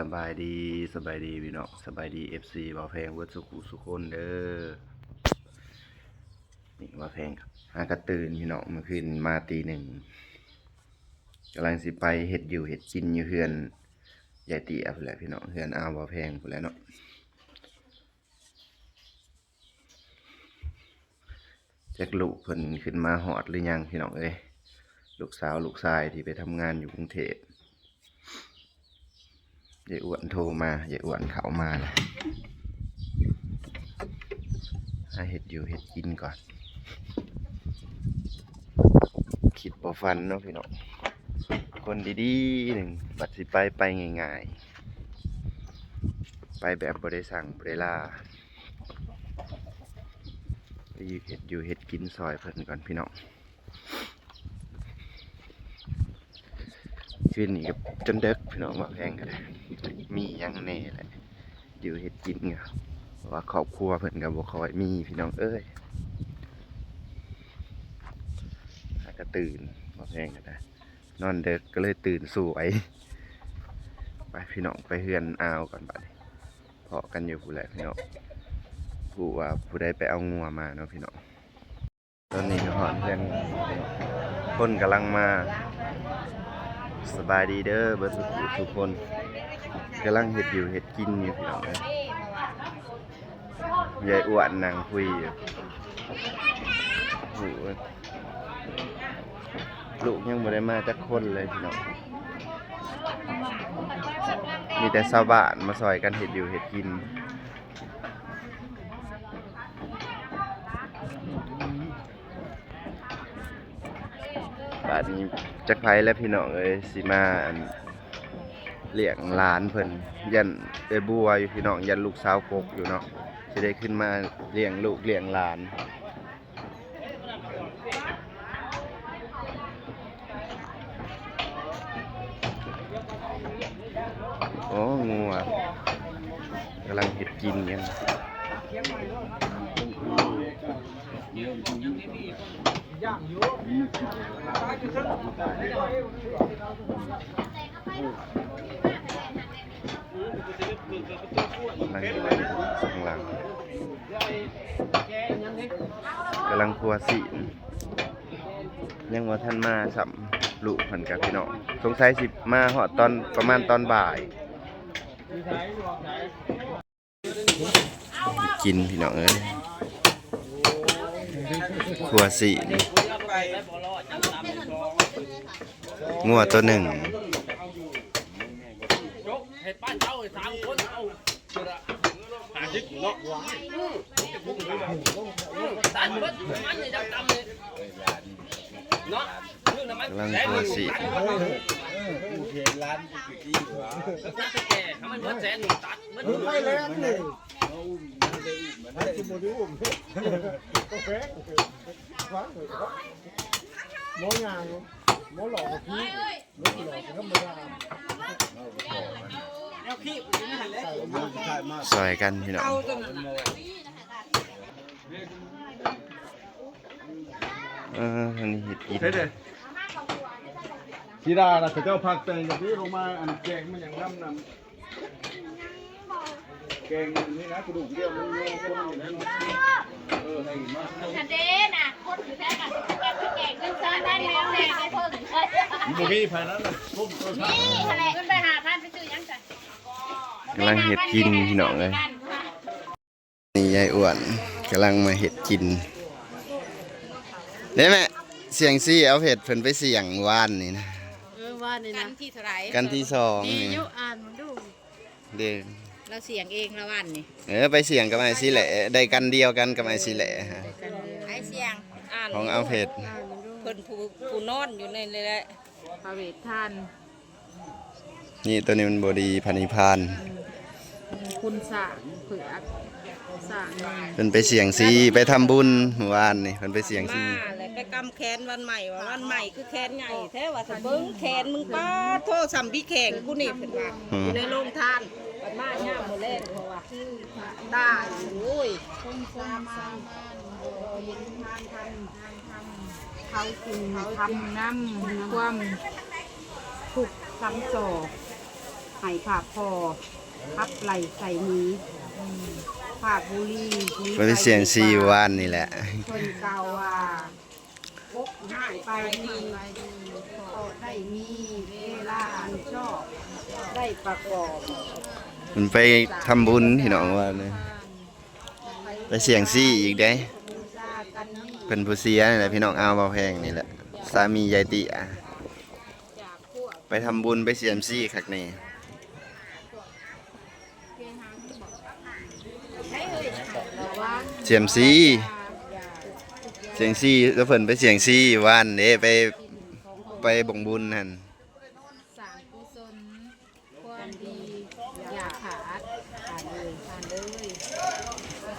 สบายดีสบายดีพี่น้องสบายดีFC บ่าวแพงเวิร์ดสุขุสุคนเด้อนี่บ่าวแพงครับหากระตื่นพี่น้องเมื่อคืนมาตีหนึ่งกำลังสิไปเฮ็ดอยู่เฮ็ดกินอยู่เฮือนยายเตี้ยพุ่นแหละพี่น้องเฮือนอ้าวบ่าวแพงพุ่นแหละเนาะจักลูกเพิ่นขึ้นมาฮอดหรือยังพี่น้องเอ้ยลูกสาวลูกชายที่ไปทำงานอยู่กรุงเทพยายอ้วนโทรมายายอ้วนเข้ามานะให้เห็ดอยู่เห็ดกินก่อนคิดบ่ฟันเนาะพี่น้องคนดีๆหนึ่งบัดสิไปง่ายๆไปแบบบ่ได้สั่งบ่ได้ลาไปเห็ดอยู่เห็ดกินซอยเพิ่นก่อนพี่น้องคืนนี้กับจนเด็กพี่น้องมาแพงกันเลยมียังแน่แหละอยู่เห็ดกินไงว่าครอบครัวเพิ่นกับบ่ค่อยมีพี่น้องเอ้ยก็ตื่นมาแพงกันนะนอนเด็กก็เลยตื่นสวยไปพี่น้องไปเฮือนอ้าวก่อนบัดนี้เพาะกันอยู่ผู้แหละพี่น้องผู้ว่าผู้ใดไปเอางัวมาเนาะพี่น้องตอนนี้ก็หอนเพื่อนคนกำลังมาสบายดีเด้อเบิดทุกคนกำลังเห็ดอยู่เห็ดกินอยู่พี่น้องเลยยายอ้วนนั่งคุยอยู่ลูกยังบ่ได้มาจักคนเลยพี่น้องมีแต่ชาวบ้านมาซอยกันเห็ดอยู่เห็ดกินบ้านนี้จักไผและพี่น้องเอ้ยสิมาเลี้ยงหลานเพิ่นยันบัวอยู่พี่น้องยันลูกสาวกกอยู่เนาะสิได้ขึ้นมาเลี้ยงลูกเลี้ยงหลานโอ้งัวกำลังเห็ดกินกันข้างหลังกำลังครัวสิยังว่าท่านมาสัมลูกผันกับพี่น้องสงสัยสิมาหอดตอนประมาณตอนบ่ายกินพี่น้องเอ้ยครัวสิงัวตัวหนึ่งกำลังตัวสิซอยกันพี่น้องอันนี้เห็ดกินทีดาล่ะเขาเจ้าพักแต่งกับพี่ลงมาอันแกงมันอย่างน้ำแกงนี่นะกระดูกเดียวมันโยนคนอยู่นั่นให้มาคันเด้น่ะคนอยู่แท้กันแกงขึ้นซ่าได้แมวแดงได้เพิ่งบุกี้ภายนั้นเลยนี่ทะเลขึ้นไปหาท่านไปซื้อยังไงกำลังเห็ดกินพี่น้องเลยนี่ยายอ้วนกำลังมาเห็ดกินได้ไหมเสียงซี่เอาเห็ดเพิ่นไปเสียงว่านนี่นะว่านนี่นะกันที่เท่าไหร่กันที่สองนี่ยุอ่านดูเด้เราเสียงเองละวันนี่ไปเสียงกับไอ้สิแหละได้กันเดียวกันกับไอ้สิแหละไอ้เสียงของเอาเห็ดเพิ่นผู้นอนอยู่ในเลยแหละพระเวทท่านนี่ตัวนี้มันบดีพันิพานคุณสางเผือกสางเป็นไปเสียงซีไปทำบุญเมื่อวานนี่เป็นไปเสียงซีแล้วไปกำแขนวันใหม่ว่าวันใหม่คือแขนใหญ่แท้ว่าสะเบิ้งแขนมึงป้าโทษสัมพี่แข่งกูนี่เพิ่นว่าอยู่ในโรงทานบัดมาย่ามื้อแรกเพราะว่าตาโอ้ยคนสามาเย็นทานทำเขากินทำน้ำความทุกซ้ำศอกให้ ภาพพอพับไหลใส่มือภาพบุรีมี ไปเสียงซีว่านนี่แหละ คนเก่าว่าพกหายไปดีก็ได้มีเวลาอันชอบได้ประกอบ มันไปทำบุญพี่น้องว่าเนี่ยไปเสียงซี่อีกได้เป็นผู้เสียนี่แหละพี่น้องเอาเบาแพงนี่แหละสามียายติอ่ะไปทำบุญไปเสียงซี่คักนี่เสียงซี่เสียงซี่แล้วเพิ่นไปเสียงซี่ว่านเด้ไปบ่งบุญนั่น สร้างกุศลความดีอย่าขาดทานเลย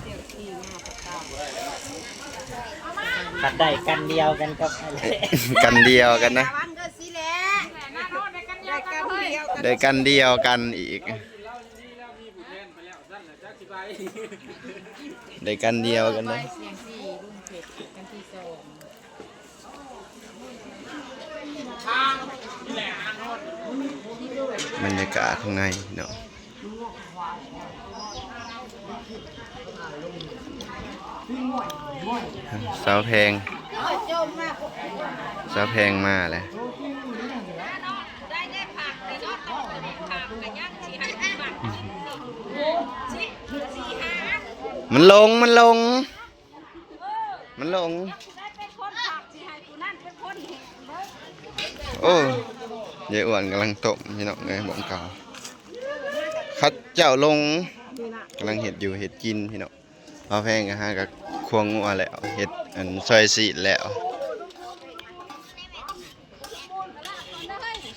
เสียงที่มาประกาศ ตัดได้กันเดียวกันกับอะไร กันเดียวกันนะ วันก็สิแหละได้กันเดียวกัน ได้กันเดียวกันอีกได้กันเดียวกันนะ เสียงที่รุ่นเผ็ดกันที่สอง บรรยากาศข้างในเนาะสาวแพงสาวแพงมาเลยมันลงโอ้ยายอ้วนกำลังตบพี่น้องเลยบอกเก่าคัดเจ้าลงกำลังเห็ดอยู่เห็ดกินพี่น้องเอาแพงกันฮะกับควงงัวแล้วเห็ดอันซอยสีแล้ว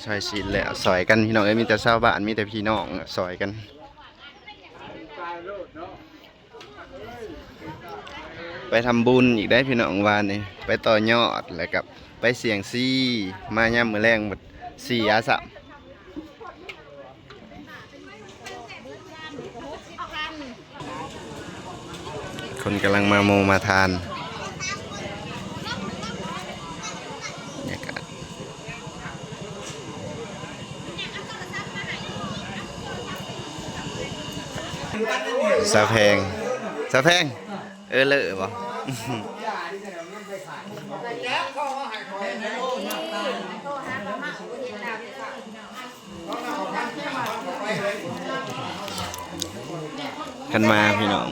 ซอยสีแล้วซอยกันพี่น้องเอ้ยมีแต่ชาวบ้านมีแต่พี่น้องซอยกันไปทำบุญอีกได้พี่น้องวานนี่ไปต่อยอดแล้วกับไปเสี่ยงซี่มาย่ำมือแรงหมดสี่อาสะคนกำลังมาโมมาทานบรรยากาศสะแพงเลอะบ่ กันมาพี่น้อง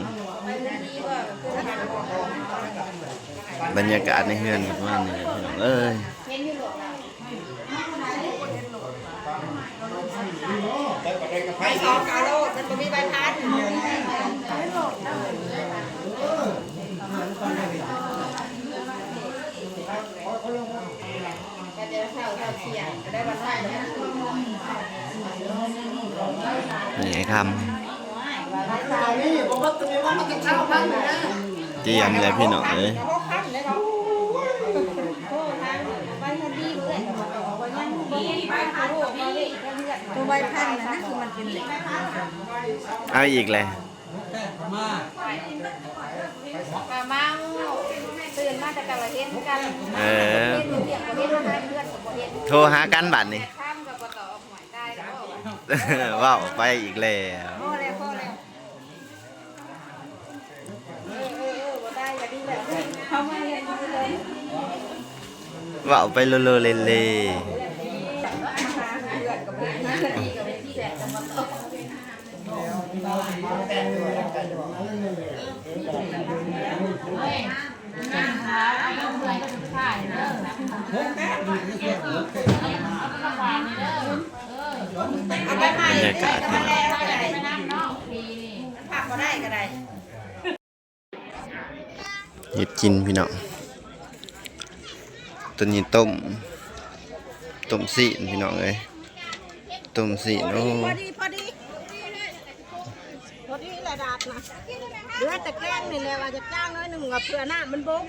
บรรยากาศในเฮือนกันว่านี่พี่น้องเอ้ยไปสองกาโลมันก็มีใบพัดนี่คำเตรียมเลยพี่น้องเอ้ย ตัวใบพันนะคือมันเป็นเหล็ก เอาอีกเลย ปลาเมาตื่นมาจากการเห็นกัน เออ เรียกประเทศมาเพื่อนกับประเทศ โทรหากันบัดนี่ ข้ามกับปตอหวยได้แล้ว ว้าวไปอีกแล้ว พ่อแล้วบ่ได้อย่าดีแบบเข้ามาเลยเลย ว้าวไปโลโลเลเลบรรยากาศพี่น้องหยิบกินพี่น้องตัวนี้ต้มสีนพี่น้องเอ้ยต้มสีนโอ้ พอดีระดับนะเดือดแต่แกล้งนี่แหละว่าจะจ้างน้อยหนึ่งกับเพื่อหน้ามันบุก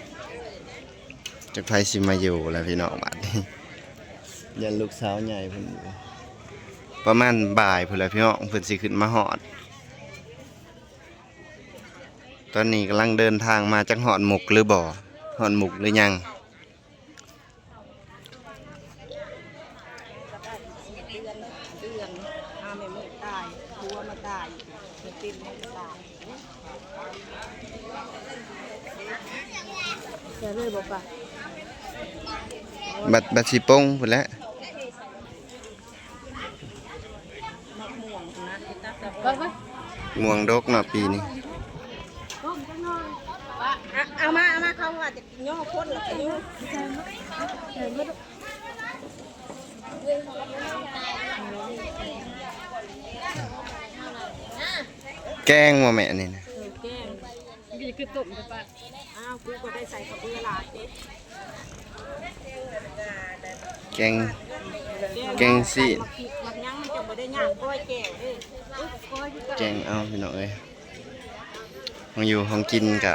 จะไผสิมาอยู่แล้วพี่น้องบัดนี้ยันลูกสาวใหญ่เพิ่นอยู่ประมาณบ่ายพุ่นแหละพี่น้องเพิ่นสิขึ้นมาฮอดตอนนี้กำลังเดินทางมาจากหอดหมุกหรือบ่หอดหมุกหรือยัง แม่มือตายผัวมาตายมันติดมันก็ตาย เดี๋ยวเลยบอกป่ะ บัดสิปงพุ่นแหล้ว มะม่วงนะที่ตักแต่ ก็ก็ ม่วงดกเนาะปีนี้ เอามาเขาว่าจะย่อพ่นแล้วก็ย่อ แกงบ่แม่นี่นะ แกงนี่คือตุ่มไปป่ะอ้าวกูก็ได้ใส่กระเบื้อลายเด้ แกงสิ มาผิดมันยังมันจะบ่ได้ย่างก้อยแก้วเด้ก้อยที่ แกงเอาพี่น้องเอ้ยของอยู่ของกินกะ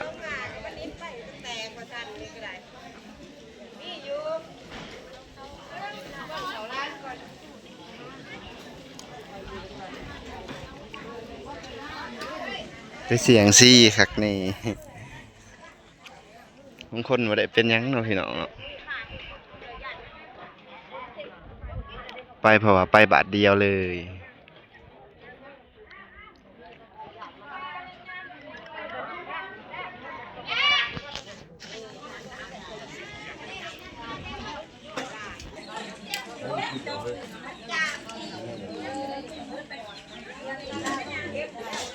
ไปเสียงซี่คักนี่บางคนบ่ได้เป็นหยังเนาะพี่น้องเนาะไปเพราะว่าไปบาทเดียวเลย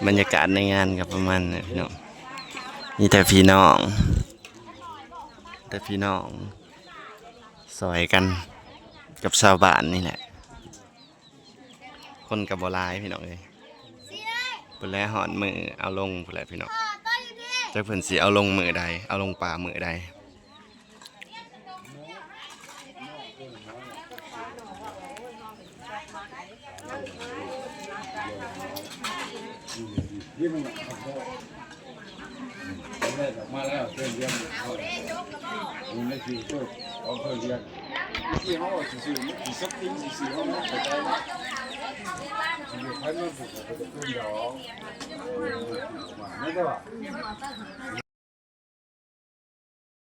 บรรยากาศในงานกับประมาณนี้พี่น้องนี่แต่พี่น้องซอยกันกับชาวบ้านนี่แหละ คนกับโบราณพี่น้องเลยเพิ่นแลหอนมือเอาลงเพิ่นแหละพี่น้องจักเพิ่นสิเอาลงมือใดเอาลงป่ามือใด ยี่มันได้ออกมาแล้วเพื่อนเลี้ยงมันไม่คือตัวของเพื่อนเลี้ยงที่เขาสื่อมันสักทีสื่อเขาไม่เข้าใจนะสื่อใครไม่ฝึกก็จะเป็นดอกไม่ได้ว่า